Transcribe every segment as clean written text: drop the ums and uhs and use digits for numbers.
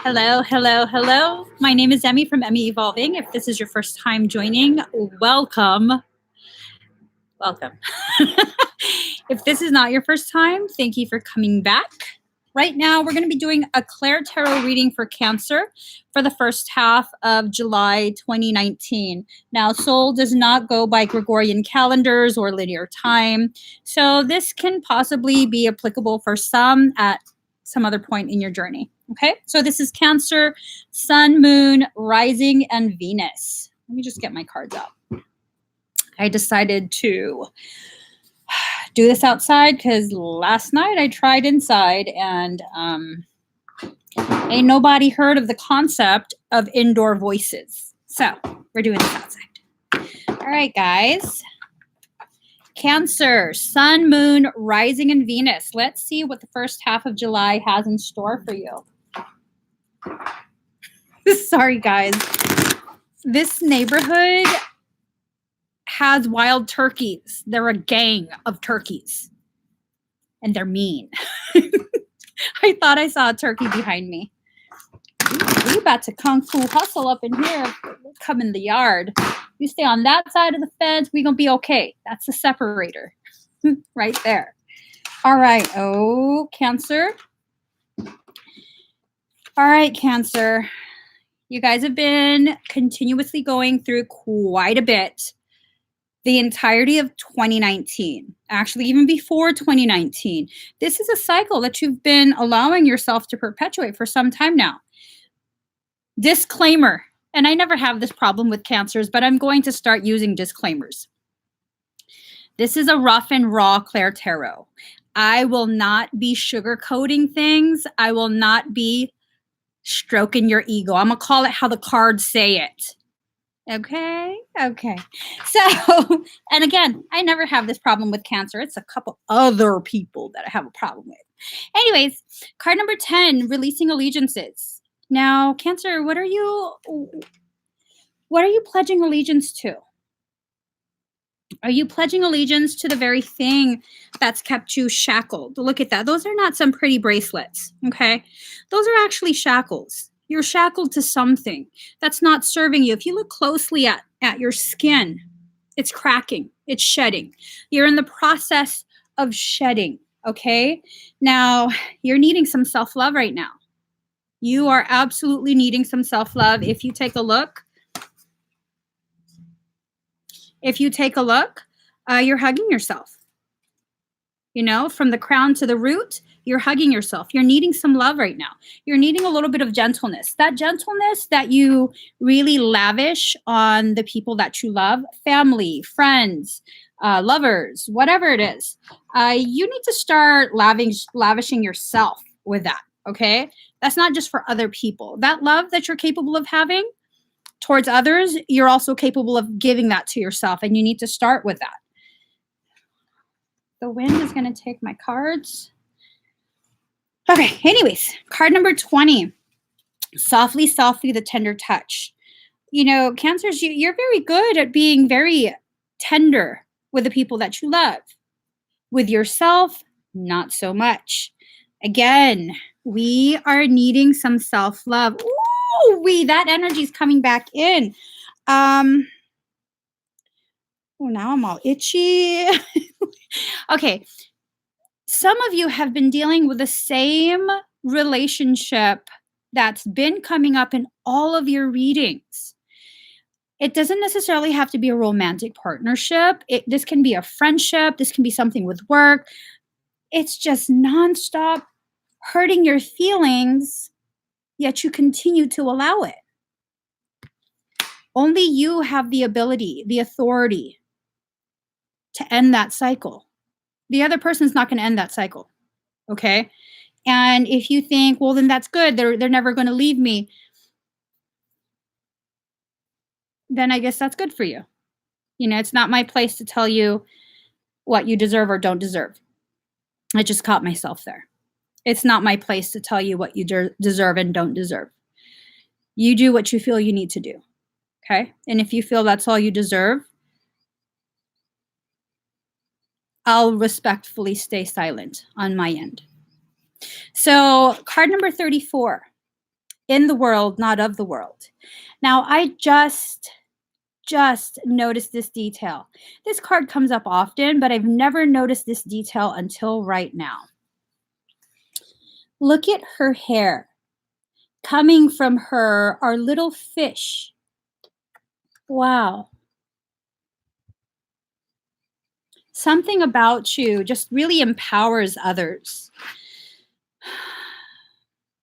Hello, hello, hello. My name is Emmy from Emmy Evolving. If this is your first time joining, welcome. Welcome. If this is not your first time, thank you for coming back. Right now, we're going to be doing a ClairTarot reading for Cancer for the first half of July 2019. Now, Soul does not go by Gregorian calendars or linear time, so this can possibly be applicable for some at some other point in your journey. Okay, so this is Cancer, Sun, Moon, Rising, and Venus. Let me just get my cards out. I decided to do this outside because last night I tried inside and ain't nobody heard of the concept of indoor voices. So we're doing this outside. All right, guys. Cancer, Sun, Moon, Rising, and Venus. Let's see what the first half of July has in store for you. Sorry, guys. This neighborhood has wild turkeys. They're a gang of turkeys. And they're mean. I thought I saw a turkey behind me. We about to kung fu hustle up in here. Come in the yard. You stay on that side of the fence, we're going to be okay. That's the separator right there. All right. Oh, Cancer. All right, Cancer. You guys have been continuously going through quite a bit the entirety of 2019, actually even before 2019. This is a cycle that you've been allowing yourself to perpetuate for some time now. Disclaimer, and I never have this problem with Cancers, but I'm going to start using disclaimers. This is a rough and raw ClairTarot. I will not be sugarcoating things. I will not be stroking your ego. I'm going to call it how the cards say it. Okay. So, and again, I never have this problem with Cancer. It's a couple other people that I have a problem with. Anyways, card number 10, releasing allegiances. Now, Cancer, what are you pledging allegiance to? Are you pledging allegiance to the very thing that's kept you shackled? Look at that. Those are not some pretty bracelets, okay? Those are actually shackles. You're shackled to something that's not serving you. If you look closely at your skin, it's cracking, it's shedding. You're in the process of shedding, okay? Now, you're needing some self-love right now. You are absolutely needing some self-love. If you take a look, you're hugging yourself. You know, from the crown to the root, you're hugging yourself. You're needing some love right now. You're needing a little bit of gentleness. That gentleness that you really lavish on the people that you love, family, friends, lovers, whatever it is. You need to start lavishing yourself with that, okay? That's not just for other people. That love that you're capable of having towards others, you're also capable of giving that to yourself, and you need to start with that. The wind is going to take my cards. Okay, anyways, card number 20, softly, softly, the tender touch. You know, Cancers, you're very good at being very tender with the people that you love. With yourself, not so much. Again, we are needing some self-love. Ooh, that energy is coming back in. Oh, now I'm all itchy. Okay. Some of you have been dealing with the same relationship that's been coming up in all of your readings. It doesn't necessarily have to be a romantic partnership. This can be a friendship. This can be something with work. It's just nonstop hurting your feelings, yet you continue to allow it. Only you have the ability, the authority to end that cycle. The other person's not going to end that cycle, okay? And if you think, well, then that's good, they're never going to leave me, then I guess that's good for you. You know, it's not my place to tell you what you deserve or don't deserve. I just caught myself there. It's not my place to tell you what you deserve and don't deserve. You do what you feel you need to do, okay? And if you feel that's all you deserve, I'll respectfully stay silent on my end. So card number 34, in the world, not of the world. Now, I just noticed this detail. This card comes up often, but I've never noticed this detail until right now. Look at her hair. Coming from her are little fish. Wow. Something about you just really empowers others.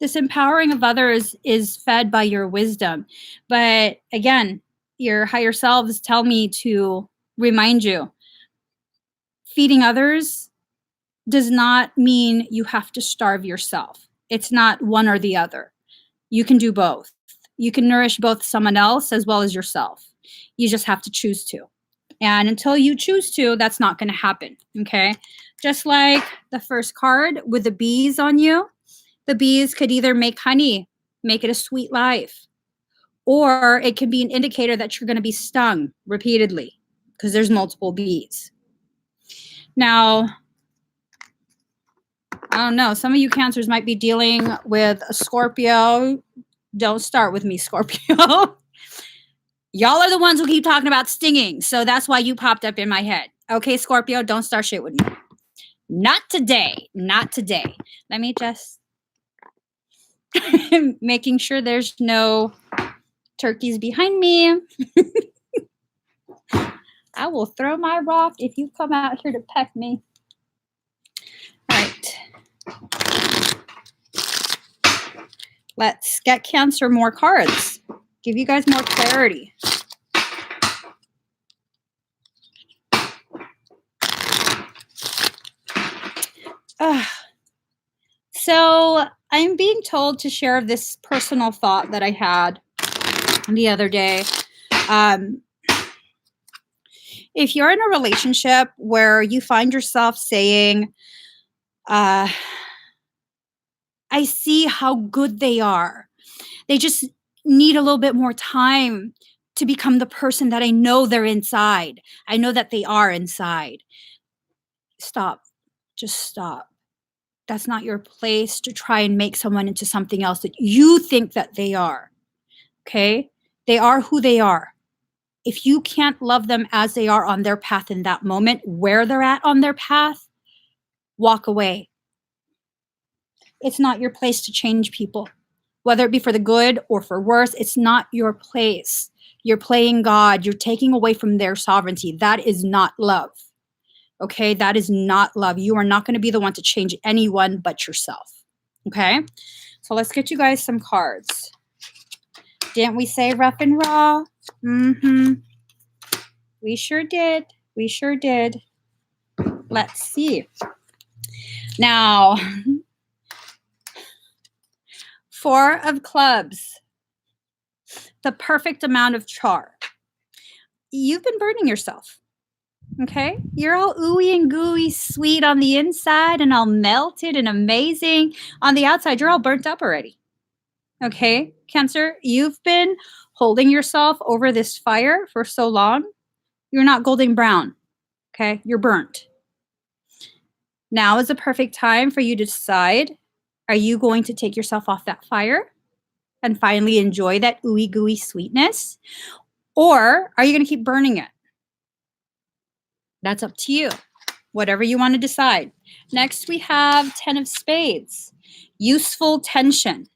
This empowering of others is fed by your wisdom. But again, your higher selves tell me to remind you, feeding others does not mean you have to starve yourself. It's not one or the other. You can do both. You can nourish both someone else as well as yourself. You just have to choose to. And until you choose to, that's not going to happen, okay? Just like the first card with the bees on you, the bees could either make honey, make it a sweet life, or it can be an indicator that you're going to be stung repeatedly because there's multiple bees. Now, I don't know, some of you Cancers might be dealing with a Scorpio. Don't start with me, Scorpio. Y'all are the ones who keep talking about stinging, so that's why you popped up in my head. Okay, Scorpio, don't start shit with me. Not today. Not today. Let me just making sure there's no turkeys behind me. I will throw my rock if you come out here to peck me. All right. Let's get Cancer more cards. Give you guys more clarity. So I'm being told to share this personal thought that I had the other day. If you're in a relationship where you find yourself saying, I see how good they are. They just need a little bit more time to become the person that I know they're inside. I know that they are inside. Stop. Just stop. That's not your place to try and make someone into something else that you think that they are. Okay? They are who they are. If you can't love them as they are on their path in that moment, where they're at on their path, walk away. It's not your place to change people, whether it be for the good or for worse. It's not your place. You're playing God. You're taking away from their sovereignty. That is not love. Okay? That is not love. You are not going to be the one to change anyone but yourself. Okay? So let's get you guys some cards. Didn't we say rough and raw? Mm-hmm. We sure did. We sure did. Let's see. Now, 4 of clubs. The perfect amount of char. You've been burning yourself. Okay? You're all ooey and gooey sweet on the inside and all melted and amazing. On the outside, you're all burnt up already. Okay? Cancer, you've been holding yourself over this fire for so long. You're not golden brown. Okay? You're burnt. Now is the perfect time for you to decide, are you going to take yourself off that fire and finally enjoy that ooey gooey sweetness? Or are you going to keep burning it? That's up to you. Whatever you want to decide. Next, we have 10 of spades. Useful tension.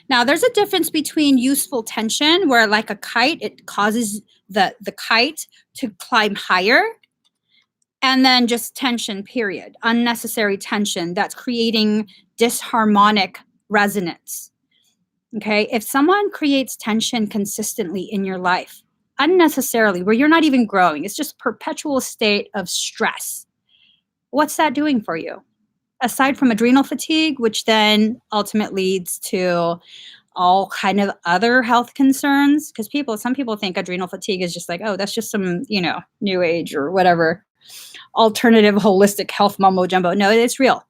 Now, there's a difference between useful tension, where like a kite, it causes the kite to climb higher, and then just tension, period. Unnecessary tension that's creating disharmonic resonance. Okay? If someone creates tension consistently in your life, unnecessarily, where you're not even growing, it's just perpetual state of stress, what's that doing for you? Aside from adrenal fatigue, which then ultimately leads to all kind of other health concerns, because some people think adrenal fatigue is just like, oh, that's just some, new age or whatever, alternative holistic health mumbo jumbo. No, it's real.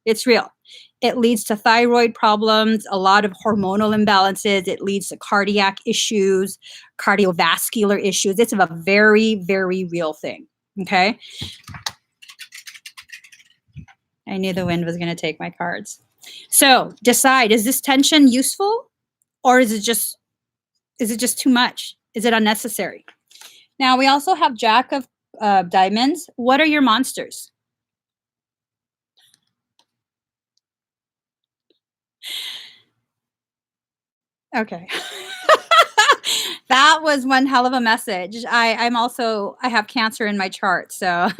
It's real. It leads to thyroid problems, a lot of hormonal imbalances. It leads to cardiac issues, cardiovascular issues. It's a very, very real thing. Okay. I knew the wind was going to take my cards. So decide, is this tension useful, or is it just too much? Is it unnecessary? Now we also have Jack of Diamonds. What are your monsters? Okay. That was one hell of a message. I have Cancer in my chart, so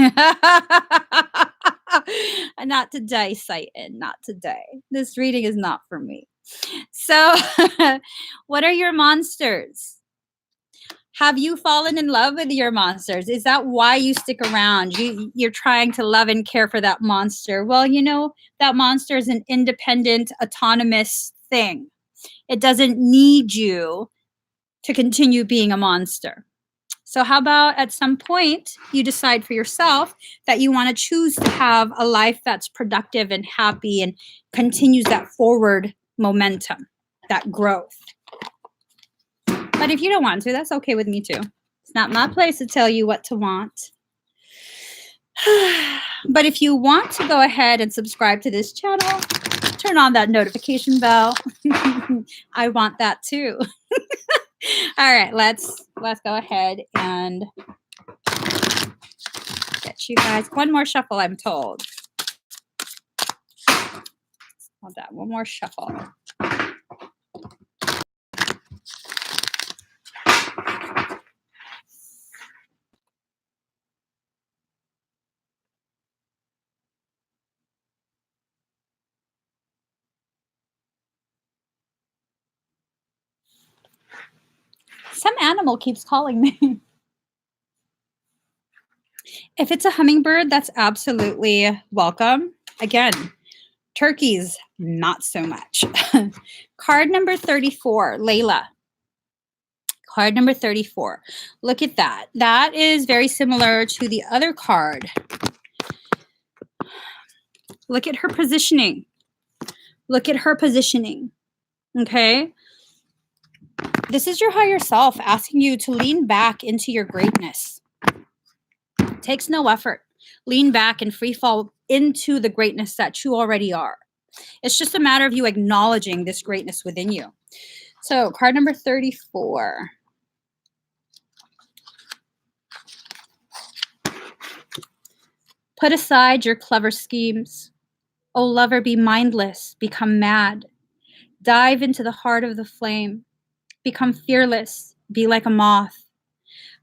not today, Satan, not today. This reading is not for me. So, what are your monsters? Have you fallen in love with your monsters? Is that why you stick around? You're trying to love and care for that monster. Well, you know, that monster is an independent, autonomous thing. It doesn't need you to continue being a monster. So how about at some point you decide for yourself that you want to choose to have a life that's productive and happy and continues that forward momentum, that growth. But if you don't want to, that's okay with me too. It's not my place to tell you what to want. But if you want to go ahead and subscribe to this channel, turn on that notification bell. I want that too. All right, let's go ahead and get you guys one more shuffle, I'm told. Hold that, one more shuffle. Some animal keeps calling me. If it's a hummingbird, that's absolutely welcome. Again, turkeys, not so much. Card number 34, Layla. Card number 34. Look at that. That is very similar to the other card. Look at her positioning. Look at her positioning. Okay? This is your higher self asking you to lean back into your greatness. It takes no effort. Lean back and free fall into the greatness that you already are. It's just a matter of you acknowledging this greatness within you. So, card number 34. Put aside your clever schemes. O lover, be mindless, become mad. Dive into the heart of the flame. Become fearless, be like a moth.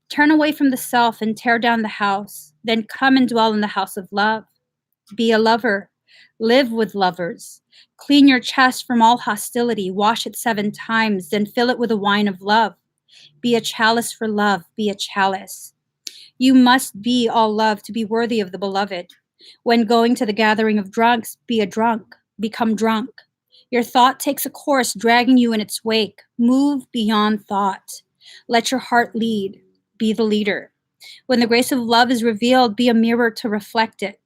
Turn away from the self and tear down the house. Then come and dwell in the house of love. Be a lover. Live with lovers. Clean your chest from all hostility. Wash it 7 times. Then fill it with the wine of love. Be a chalice for love. Be a chalice. You must be all love to be worthy of the beloved. When going to the gathering of drunks, be a drunk. Become drunk. Your thought takes a course dragging you in its wake. Move beyond thought. Let your heart lead. Be the leader. When the grace of love is revealed, be a mirror to reflect it.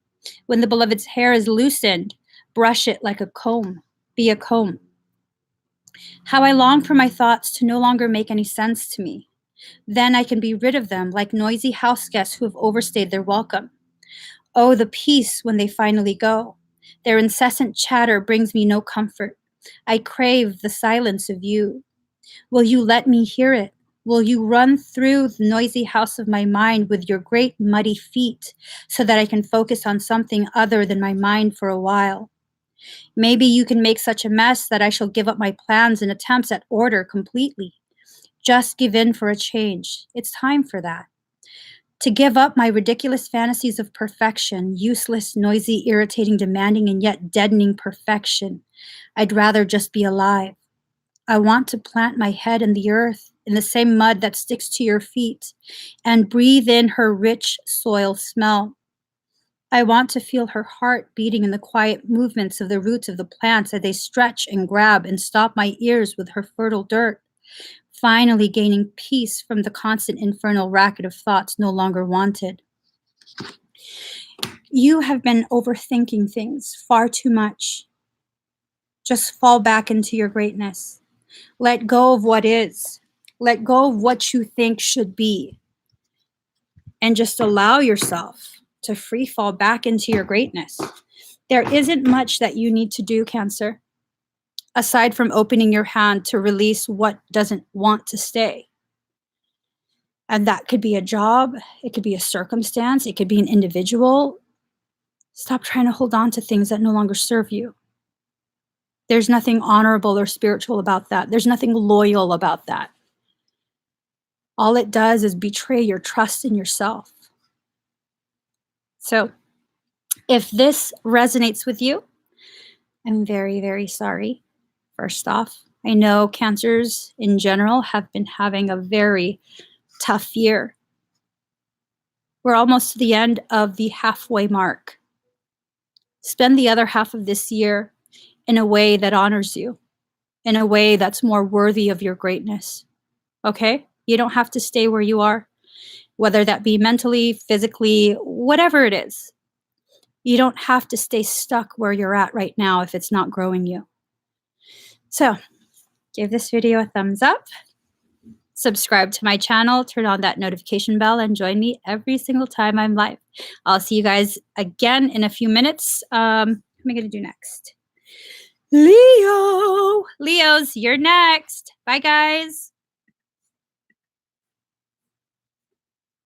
When the beloved's hair is loosened, brush it like a comb. Be a comb. How I long for my thoughts to no longer make any sense to me. Then I can be rid of them like noisy house guests who have overstayed their welcome. Oh, the peace when they finally go. Their incessant chatter brings me no comfort. I crave the silence of you. Will you let me hear it? Will you run through the noisy house of my mind with your great muddy feet so that I can focus on something other than my mind for a while? Maybe you can make such a mess that I shall give up my plans and attempts at order completely. Just give in for a change. It's time for that. To give up my ridiculous fantasies of perfection, useless, noisy, irritating, demanding, and yet deadening perfection. I'd rather just be alive. I want to plant my head in the earth, in the same mud that sticks to your feet, and breathe in her rich soil smell. I want to feel her heart beating in the quiet movements of the roots of the plants as they stretch and grab and stop my ears with her fertile dirt. Finally gaining peace from the constant infernal racket of thoughts no longer wanted. You have been overthinking things far too much. Just fall back into your greatness. Let go of what is. Let go of what you think should be. And just allow yourself to free fall back into your greatness. There isn't much that you need to do, Cancer. aside from opening your hand to release what doesn't want to stay. And that could be a job, it could be a circumstance, it could be an individual. Stop trying to hold on to things that no longer serve you. There's nothing honorable or spiritual about that. There's nothing loyal about that. All it does is betray your trust in yourself. So if this resonates with you, I'm very, very sorry. First off, I know Cancers in general have been having a very tough year. We're almost to the end of the halfway mark. Spend the other half of this year in a way that honors you, in a way that's more worthy of your greatness. Okay? You don't have to stay where you are, whether that be mentally, physically, whatever it is. You don't have to stay stuck where you're at right now if it's not growing you. So, give this video a thumbs up. Subscribe to my channel, turn on that notification bell, and join me every single time I'm live. I'll see you guys again in a few minutes. What am I going to do next? Leo! Leos, you're next. Bye, guys.